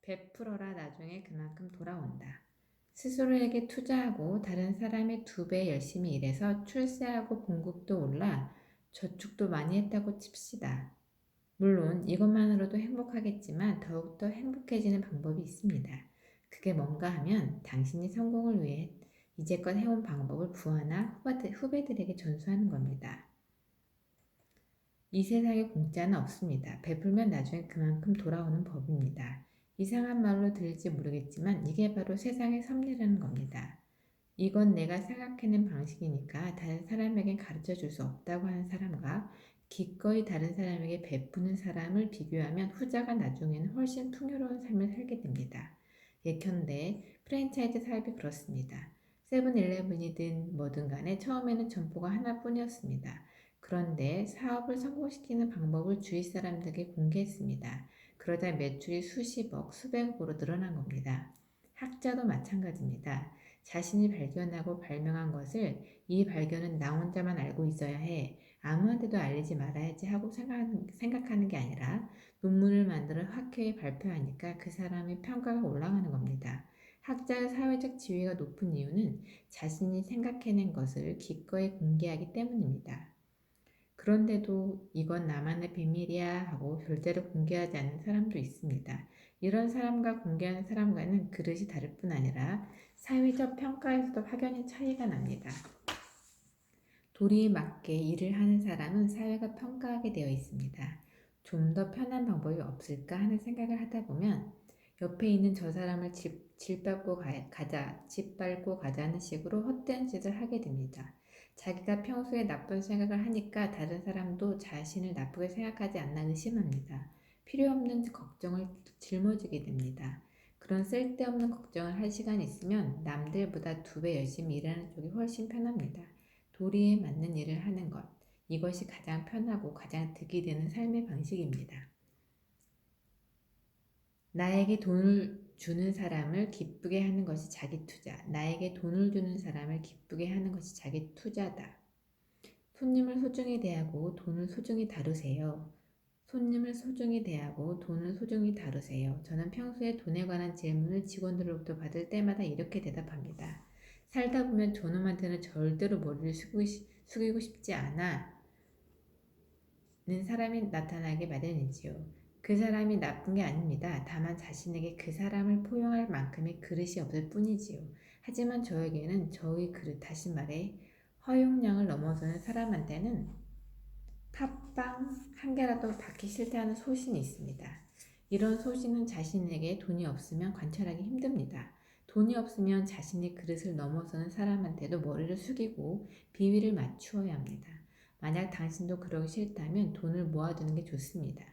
베풀어라 나중에 그만큼 돌아온다. 스스로에게 투자하고 다른 사람의 2배 열심히 일해서 출세하고 봉급도 올라 저축도 많이 했다고 칩시다. 물론 이것만으로도 행복하겠지만 더욱더 행복해지는 방법이 있습니다. 그게 뭔가 하면 당신이 성공을 위해 이제껏 해온 방법을 부하나 후배들에게 전수하는 겁니다. 이 세상에 공짜는 없습니다. 베풀면 나중에 그만큼 돌아오는 법입니다. 이상한 말로 들릴지 모르겠지만 이게 바로 세상의 섭리라는 겁니다. 이건 내가 생각해낸 방식이니까 다른 사람에겐 가르쳐 줄 수 없다고 하는 사람과 기꺼이 다른 사람에게 베푸는 사람을 비교하면 후자가 나중에는 훨씬 풍요로운 삶을 살게 됩니다. 예컨대 프랜차이즈 사업이 그렇습니다. 세븐일레븐이든 뭐든 간에 처음에는 점포가 하나뿐이었습니다. 그런데 사업을 성공시키는 방법을 주위 사람들에게 공개했습니다. 그러자 매출이 수십억, 수백억으로 늘어난 겁니다. 학자도 마찬가지입니다. 자신이 발견하고 발명한 것을 이 발견은 나 혼자만 알고 있어야 해. 아무한테도 알리지 말아야지 하고 생각하는 게 아니라 논문을 만들어 학회에 발표하니까 그 사람의 평가가 올라가는 겁니다. 학자의 사회적 지위가 높은 이유는 자신이 생각해낸 것을 기꺼이 공개하기 때문입니다. 그런데도 이건 나만의 비밀이야 하고 별대로 공개하지 않는 사람도 있습니다. 이런 사람과 공개하는 사람과는 그릇이 다를 뿐 아니라 사회적 평가에서도 확연히 차이가 납니다. 도리에 맞게 일을 하는 사람은 사회가 평가하게 되어 있습니다. 좀 더 편한 방법이 없을까 하는 생각을 하다 보면 옆에 있는 저 사람을 짓밟고 가자는 식으로 헛된 짓을 하게 됩니다. 자기가 평소에 나쁜 생각을 하니까 다른 사람도 자신을 나쁘게 생각하지 않나 의심합니다. 필요 없는 걱정을 짊어지게 됩니다. 그런 쓸데없는 걱정을 할 시간이 있으면 남들보다 2배 열심히 일하는 쪽이 훨씬 편합니다. 도리에 맞는 일을 하는 것, 이것이 가장 편하고 가장 득이 되는 삶의 방식입니다. 나에게 돈을 주는 사람을 기쁘게 하는 것이 자기 투자, 나에게 돈을 주는 사람을 기쁘게 하는 것이 자기 투자다. 손님을 소중히 대하고 돈을 소중히 다루세요. 손님을 소중히 대하고 돈을 소중히 다루세요. 저는 평소에 돈에 관한 질문을 직원들로부터 받을 때마다 이렇게 대답합니다. 살다 보면 저놈한테는 절대로 머리를 숙이고 싶지 않아 는 사람이 나타나게 마련이지요. 그 사람이 나쁜 게 아닙니다. 다만 자신에게 그 사람을 포용할 만큼의 그릇이 없을 뿐이지요. 하지만 저에게는 저의 그릇, 다시 말해 허용량을 넘어서는 사람한테는 팥빵 한 개라도 받기 싫다는 소신이 있습니다. 이런 소신은 자신에게 돈이 없으면 관찰하기 힘듭니다. 돈이 없으면 자신의 그릇을 넘어서는 사람한테도 머리를 숙이고 비위를 맞추어야 합니다. 만약 당신도 그러기 싫다면 돈을 모아두는 게 좋습니다.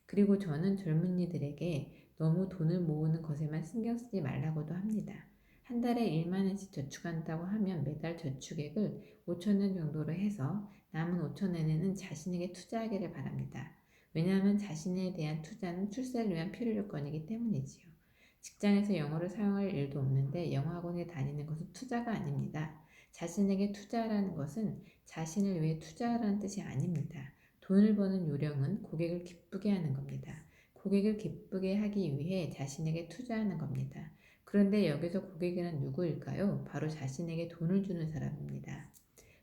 그리고 저는 젊은이들에게 너무 돈을 모으는 것에만 신경 쓰지 말라고도 합니다. 한 달에 1만 원씩 저축한다고 하면 매달 저축액을 5천 원 정도로 해서 남은 5천 원에는 자신에게 투자하기를 바랍니다. 왜냐하면 자신에 대한 투자는 출세를 위한 필요 조건이기 때문이지요. 직장에서 영어를 사용할 일도 없는데 영어학원에 다니는 것은 투자가 아닙니다. 자신에게 투자라는 것은 자신을 위해 투자하라는 뜻이 아닙니다. 돈을 버는 요령은 고객을 기쁘게 하는 겁니다. 고객을 기쁘게 하기 위해 자신에게 투자하는 겁니다. 그런데 여기서 고객이란 누구일까요? 바로 자신에게 돈을 주는 사람입니다.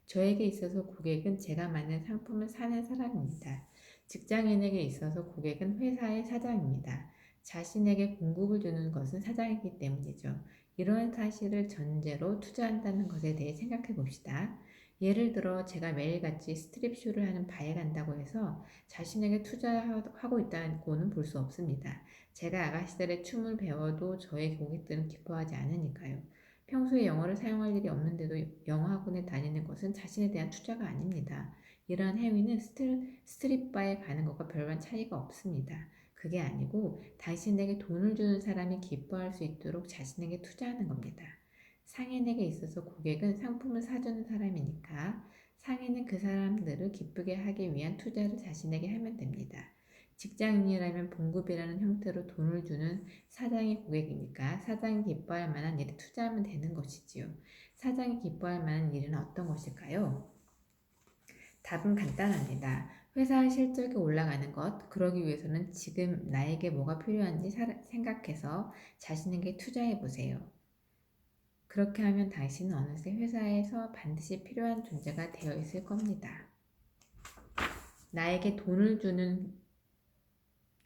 저에게 있어서 고객은 제가 만든 상품을 사는 사람입니다. 직장인에게 있어서 고객은 회사의 사장입니다. 자신에게 공급을 주는 것은 사장이기 때문이죠. 이러한 사실을 전제로 투자한다는 것에 대해 생각해 봅시다. 예를 들어 제가 매일같이 스트립쇼를 하는 바에 간다고 해서 자신에게 투자하고 있다고는 볼 수 없습니다. 제가 아가씨들의 춤을 배워도 저의 고객들은 기뻐하지 않으니까요. 평소에 영어를 사용할 일이 없는데도 영어 학원에 다니는 것은 자신에 대한 투자가 아닙니다. 이러한 행위는 스트릿바에 가는 것과 별반 차이가 없습니다. 그게 아니고 당신에게 돈을 주는 사람이 기뻐할 수 있도록 자신에게 투자하는 겁니다. 상인에게 있어서 고객은 상품을 사주는 사람이니까 상인은 그 사람들을 기쁘게 하기 위한 투자를 자신에게 하면 됩니다. 직장인이라면 봉급이라는 형태로 돈을 주는 사장이 고객이니까 사장이 기뻐할 만한 일에 투자하면 되는 것이지요. 사장이 기뻐할 만한 일은 어떤 것일까요? 답은 간단합니다. 회사의 실적이 올라가는 것, 그러기 위해서는 지금 나에게 뭐가 필요한지 생각해서 자신에게 투자해 보세요. 그렇게 하면 당신은 어느새 회사에서 반드시 필요한 존재가 되어 있을 겁니다. 나에게 돈을 주는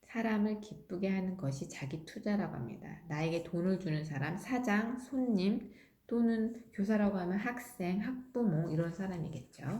사람을 기쁘게 하는 것이 자기 투자라고 합니다. 나에게 돈을 주는 사람, 사장, 손님, 또는 교사라고 하면 학생, 학부모 이런 사람이겠죠.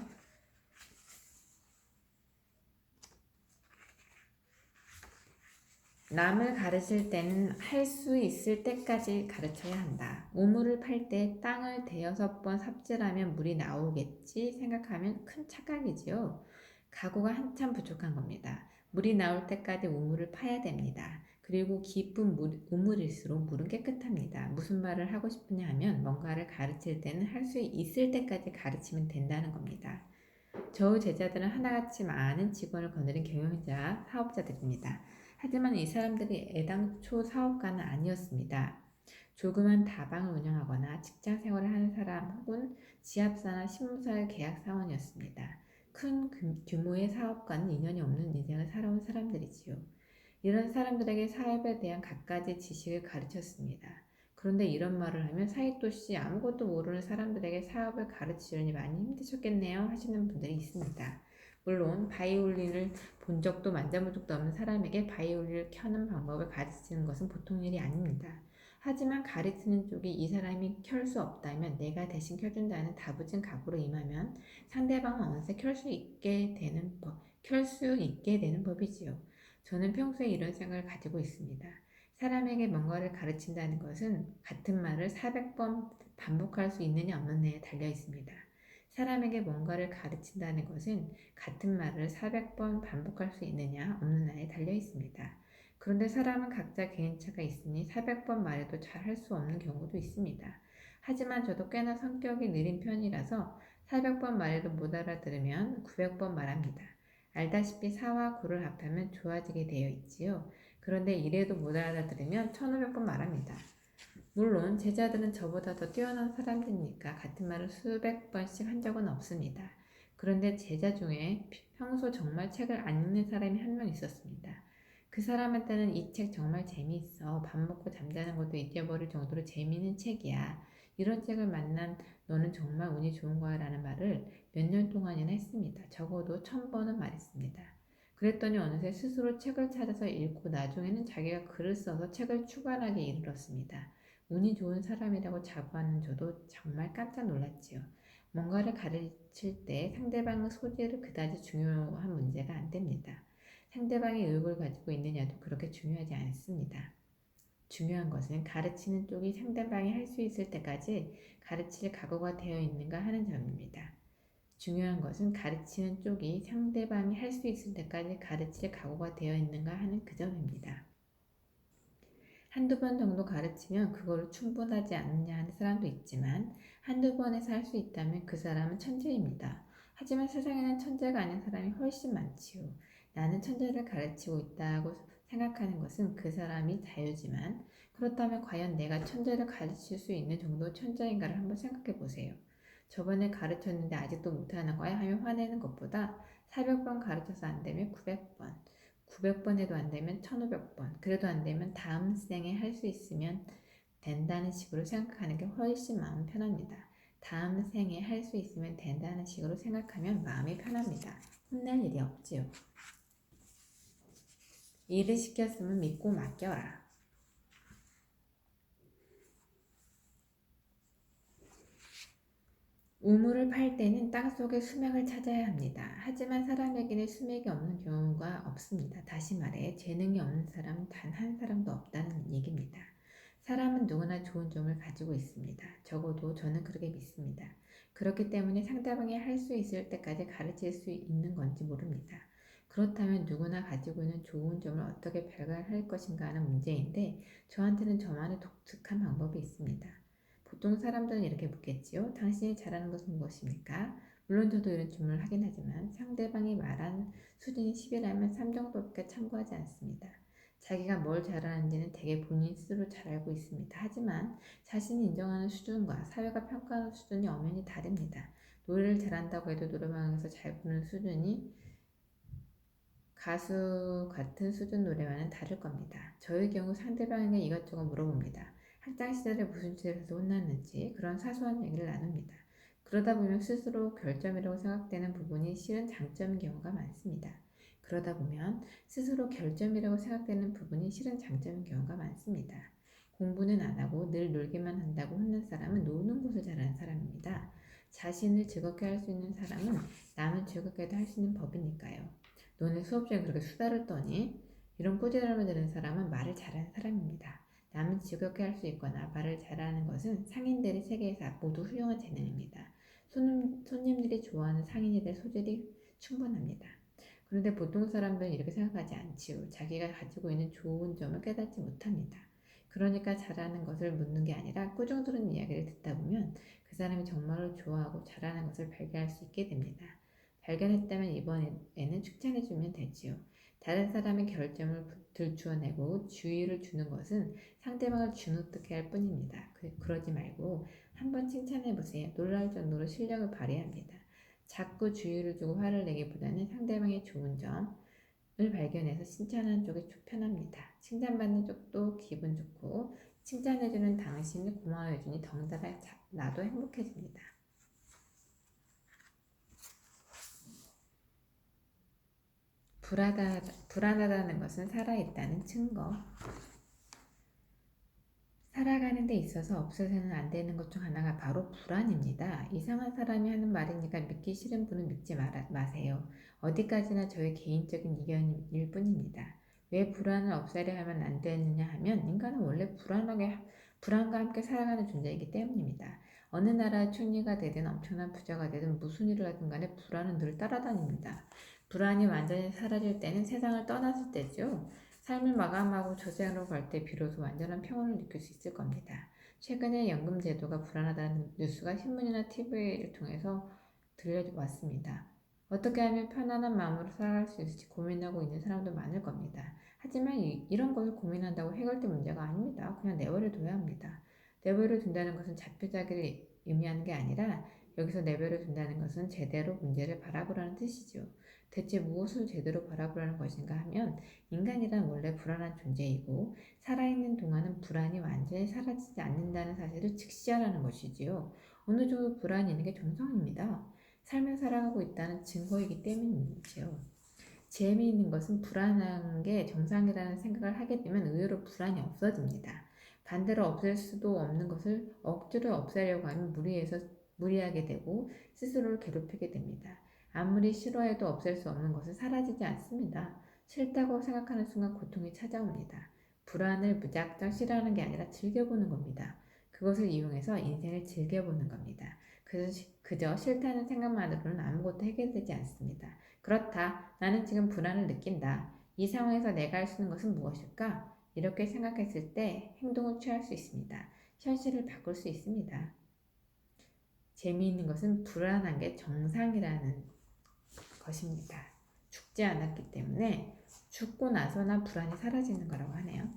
남을 가르칠 때는 할 수 있을 때까지 가르쳐야 한다. 우물을 팔 때 땅을 대여섯 번 삽질하면 물이 나오겠지 생각하면 큰 착각이지요. 각오가 한참 부족한 겁니다. 물이 나올 때까지 우물을 파야 됩니다. 그리고 깊은 우물일수록 물은 깨끗합니다. 무슨 말을 하고 싶으냐 하면 뭔가를 가르칠 때는 할 수 있을 때까지 가르치면 된다는 겁니다. 저의 제자들은 하나같이 많은 직원을 거느린 경영자, 사업자들입니다. 하지만 이 사람들이 애당초 사업가는 아니었습니다. 조그만 다방을 운영하거나 직장 생활을 하는 사람 혹은 지합사나 신문사의 계약 사원이었습니다. 큰 규모의 사업과는 인연이 없는 인생을 살아온 사람들이지요. 이런 사람들에게 사업에 대한 갖가지 지식을 가르쳤습니다. 그런데 이런 말을 하면 사이토씨 아무것도 모르는 사람들에게 사업을 가르치려니 많이 힘드셨겠네요 하시는 분들이 있습니다. 물론 바이올린을 본 적도 만져본 적도 없는 사람에게 바이올린을 켜는 방법을 가르치는 것은 보통 일이 아닙니다. 하지만 가르치는 쪽이 이 사람이 켤 수 없다면 내가 대신 켜준다는 다부진 각오로 임하면 상대방은 어느새 켤 수 있게 되는 법이지요. 저는 평소에 이런 생각을 가지고 있습니다. 사람에게 뭔가를 가르친다는 것은 같은 말을 400번 반복할 수 있느냐 없느냐에 달려 있습니다. 사람에게 뭔가를 가르친다는 것은 같은 말을 400번 반복할 수 있느냐 없느냐에 달려 있습니다. 그런데 사람은 각자 개인차가 있으니 400번 말해도 잘 할 수 없는 경우도 있습니다. 하지만 저도 꽤나 성격이 느린 편이라서 400번 말해도 못 알아들으면 900번 말합니다. 알다시피 4와 9를 합하면 좋아지게 되어 있지요. 그런데 이래도 못 알아들으면 1500번 말합니다. 물론 제자들은 저보다 더 뛰어난 사람들이니까 같은 말을 수백 번씩 한 적은 없습니다. 그런데 제자 중에 평소 정말 책을 안 읽는 사람이 한 명 있었습니다. 그 사람한테는 이 책 정말 재미있어. 밥 먹고 잠자는 것도 잊어버릴 정도로 재미있는 책이야. 이런 책을 만난 너는 정말 운이 좋은 거야 라는 말을 몇 년 동안이나 했습니다. 적어도 1000번은 말했습니다. 그랬더니 어느새 스스로 책을 찾아서 읽고 나중에는 자기가 글을 써서 책을 출간하게 이르렀습니다. 운이 좋은 사람이라고 자부하는 저도 정말 깜짝 놀랐지요. 뭔가를 가르칠 때 상대방의 소질을 그다지 중요한 문제가 안 됩니다. 상대방의 의욕을 가지고 있느냐도 그렇게 중요하지 않습니다. 중요한 것은 가르치는 쪽이 상대방이 할 수 있을 때까지 가르칠 각오가 되어 있는가 하는 점입니다. 중요한 것은 가르치는 쪽이 상대방이 할 수 있을 때까지 가르칠 각오가 되어 있는가 하는 그 점입니다. 한두 번 정도 가르치면 그걸로 충분하지 않느냐 하는 사람도 있지만 한두 번에서 할 수 있다면 그 사람은 천재입니다. 하지만 세상에는 천재가 아닌 사람이 훨씬 많지요. 나는 천재를 가르치고 있다고 생각하는 것은 그 사람이 자유지만 그렇다면 과연 내가 천재를 가르칠 수 있는 정도 천재인가를 한번 생각해 보세요. 저번에 가르쳤는데 아직도 못하는 거야 하면 화내는 것보다 400번 가르쳐서 안 되면 900번 900번 해도 안 되면 1500번, 그래도 안 되면 다음 생에 할 수 있으면 된다는 식으로 생각하는 게 훨씬 마음 편합니다. 다음 생에 할 수 있으면 된다는 식으로 생각하면 마음이 편합니다. 혼날 일이 없지요. 일을 시켰으면 믿고 맡겨라. 우물을 팔 때는 땅속에 수맥을 찾아야 합니다. 하지만 사람에게는 수맥이 없는 경우가 없습니다. 다시 말해 재능이 없는 사람은 단 한 사람도 없다는 얘기입니다. 사람은 누구나 좋은 점을 가지고 있습니다. 적어도 저는 그렇게 믿습니다. 그렇기 때문에 상대방이 할 수 있을 때까지 가르칠 수 있는 건지 모릅니다. 그렇다면 누구나 가지고 있는 좋은 점을 어떻게 발견할 것인가 하는 문제인데 저한테는 저만의 독특한 방법이 있습니다. 보통 사람들은 이렇게 묻겠지요. 당신이 잘하는 것은 무엇입니까? 물론 저도 이런 질문을 하긴 하지만 상대방이 말한 수준이 10이라면 3 정도밖에 참고하지 않습니다. 자기가 뭘 잘하는지는 대개 본인 스스로 잘 알고 있습니다. 하지만 자신이 인정하는 수준과 사회가 평가하는 수준이 엄연히 다릅니다. 노래를 잘한다고 해도 노래방에서 잘 부르는 수준이 가수 같은 수준 노래와는 다를 겁니다. 저의 경우 상대방에게 이것저것 물어봅니다. 학창 시절에 무슨 짓을 해서 혼났는지 그런 사소한 얘기를 나눕니다. 그러다 보면 스스로 결점이라고 생각되는 부분이 실은 장점인 경우가 많습니다. 그러다 보면 스스로 결점이라고 생각되는 부분이 실은 장점인 경우가 많습니다. 공부는 안 하고 늘 놀기만 한다고 혼난 사람은 노는 것을 잘하는 사람입니다. 자신을 즐겁게 할 수 있는 사람은 남을 즐겁게도 할 수 있는 법이니까요. 너는 수업 중에 그렇게 수다를 떠니? 이런 꾸지람을 들은 사람은 말을 잘하는 사람입니다. 남을 즐겁게 할 수 있거나 말을 잘하는 것은 상인들의 세계에서 모두 훌륭한 재능입니다. 손님들이 좋아하는 상인이 될 소질이 충분합니다. 그런데 보통 사람들은 이렇게 생각하지 않지요. 자기가 가지고 있는 좋은 점을 깨닫지 못합니다. 그러니까 잘하는 것을 묻는 게 아니라 꾸중 들은 이야기를 듣다 보면 그 사람이 정말로 좋아하고 잘하는 것을 발견할 수 있게 됩니다. 발견했다면 이번에는 칭찬해주면 되지요. 다른 사람의 결점을 들추어내고 주의를 주는 것은 상대방을 주눅들게 할 뿐입니다. 그러지 말고 한번 칭찬해보세요. 놀랄 정도로 실력을 발휘합니다. 자꾸 주의를 주고 화를 내기보다는 상대방의 좋은 점을 발견해서 칭찬하는 쪽이 편합니다. 칭찬받는 쪽도 기분 좋고 칭찬해주는 당신을 고마워해주니 덩달아 나도 행복해집니다. 불안하다는 것은 살아있다는 증거. 살아가는 데 있어서 없어서는 안 되는 것 중 하나가 바로 불안입니다. 이상한 사람이 하는 말이니까 믿기 싫은 분은 믿지 마세요. 어디까지나 저의 개인적인 의견일 뿐입니다. 왜 불안을 없애려 하면 안 되느냐 하면 인간은 원래 불안과 함께 살아가는 존재이기 때문입니다. 어느 나라의 총리가 되든 엄청난 부자가 되든 무슨 일을 하든 간에 불안은 늘 따라다닙니다. 불안이 완전히 사라질 때는 세상을 떠났을 때죠. 삶을 마감하고 저세상으로 갈 때 비로소 완전한 평온을 느낄 수 있을 겁니다. 최근에 연금 제도가 불안하다는 뉴스가 신문이나 TV를 통해서 들려왔습니다. 어떻게 하면 편안한 마음으로 살아갈 수 있을지 고민하고 있는 사람도 많을 겁니다. 하지만 이런 것을 고민한다고 해결될 문제가 아닙니다. 그냥 내버려 둬야 합니다. 내버려 둔다는 것은 자표자기를 의미하는 게 아니라 여기서 내버려 둔다는 것은 제대로 문제를 바라보라는 뜻이죠. 대체 무엇을 제대로 바라보라는 것인가 하면 인간이란 원래 불안한 존재이고 살아있는 동안은 불안이 완전히 사라지지 않는다는 사실을 직시하라는 것이지요. 어느 정도 불안이 있는 게 정상입니다. 삶을 살아가고 있다는 증거이기 때문이지요. 재미있는 것은 불안한 게 정상이라는 생각을 하게 되면 의외로 불안이 없어집니다. 반대로 없앨 수도 없는 것을 억지로 없애려고 하면 무리하게 되고 스스로를 괴롭히게 됩니다. 아무리 싫어해도 없앨 수 없는 것은 사라지지 않습니다. 싫다고 생각하는 순간 고통이 찾아옵니다. 불안을 무작정 싫어하는 게 아니라 즐겨보는 겁니다. 그것을 이용해서 인생을 즐겨보는 겁니다. 그저 싫다는 생각만으로는 아무것도 해결되지 않습니다. 그렇다. 나는 지금 불안을 느낀다. 이 상황에서 내가 할 수 있는 것은 무엇일까? 이렇게 생각했을 때 행동을 취할 수 있습니다. 현실을 바꿀 수 있습니다. 재미있는 것은 불안한 게 정상이라는 것입니다. 죽지 않았기 때문에 죽고 나서나 불안이 사라지는 거라고 하네요.